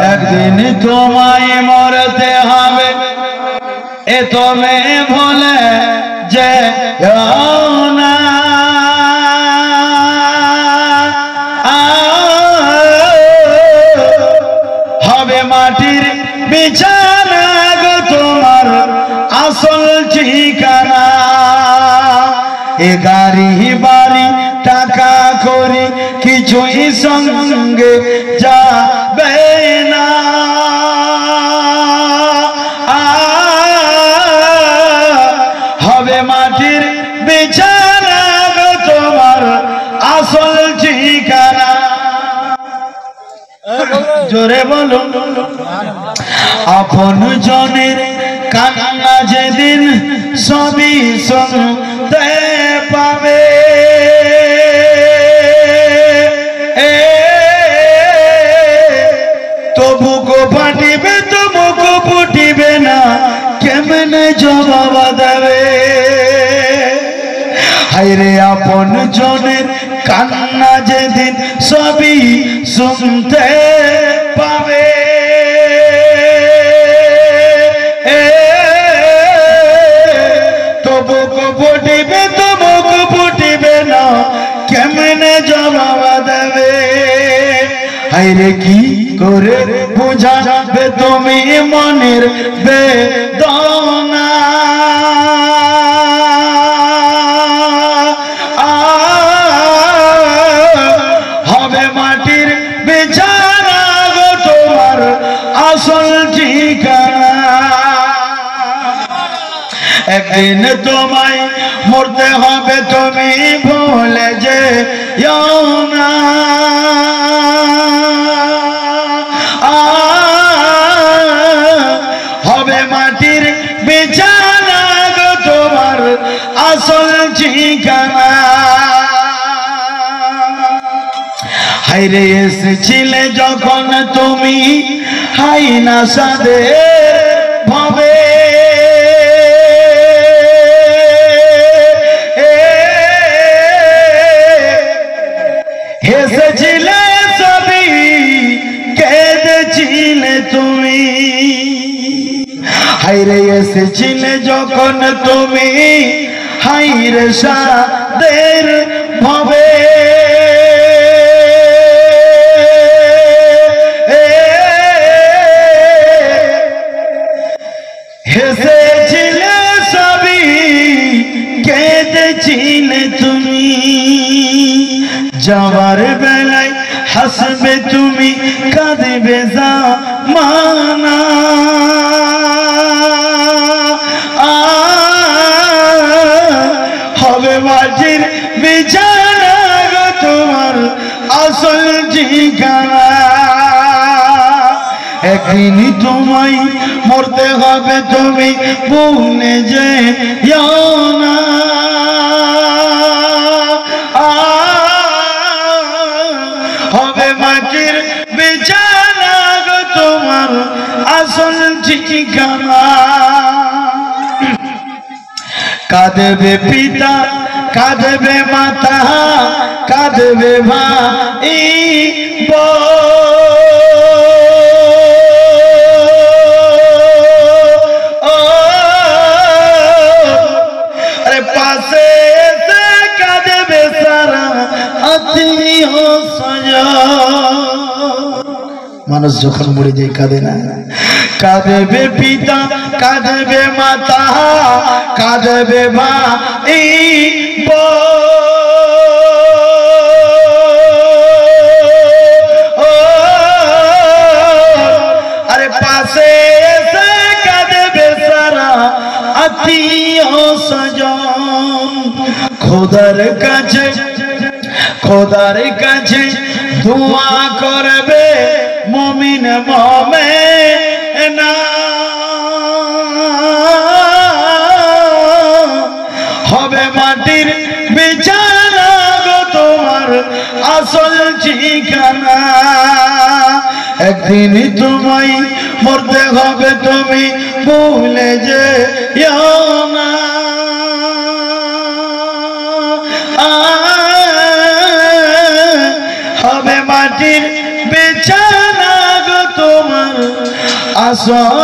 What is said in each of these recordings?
একদিন তোমায় মরতে হবে এ তুমি ভুলে যে না হবে মাটির বিছানা গো তোমার আসল ঠিকানা এ গাড়ি বাড়ি টাকা করি কিছুই সঙ্গে যাবে না হবে মাটির বিছানা গো তোমার আসল ঠিকানা জোরে বলো আপন জনের কান্না যেদিন সবই শুনতে পাবে তবু গো ফাটিবে তবু গো ফুটিবে না কেমনে জবাব দেবে হায়রে আপন জনের কান্না যেদিন সবই শুনতে পাবে তবু গো ফুটিবে তবু গো ফুটিবে না কেমনে জবাব দেবে হায়রে কি করে বুঝাবে তুমি মনের বেদনা হবে মাটির বিছানা গো তোমার আসল ঠিকানা একদিন তোমায় মরতে হবে তুমি ভুলে যে না হবে মাটির বিছানা গো তোমার আসল ঠিকানা হায়রে এসেছিলে যখন তুমি হাইনা সাদে ভাবে হেসেছিলে সবই কেঁদেছিলে তুমি হায়রে এসেছিলে যখন তুমি হায়রে সাদের ভাবে হেসেছিলে সবই কেঁদেছিলে তুমি যাওয়ার বেলায় হাসবে তুমি কাঁদবে জামানা হবে মাটির বিছানা গো তোমার আসল ঠিকানা একদিন তোমায় মরতে হবে তুমি ভুলে যে না হবে মাটির বিছানা গো তোমার আসল ঠিকানা কাঁদবে পিতা কাঁদবে মাতা কাঁদবে ভাই আরে পাশে এসে কাঁদবে সারা আত্মীয় মানুষ যখন মরে যায় কাঁদে না কাঁদবে পিতা কাঁদবে মাতা কাঁদবে ভাই আরে পাশে এসে কাঁদবে সারা আত্মীয় স্বজন খোদার কাছে দোয়া করবে মুমিন মুমিনা হবে মাটির বিছানা গো তোমার আসল ঠিকানা একদিন তোমায় মরতে হবে তুমি ভুলে যে না হবে মাটির বিছানা গো আসল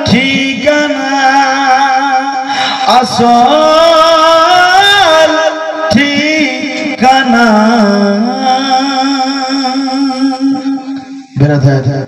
ঠিকানা, আসল ঠিকানা। বেরাদার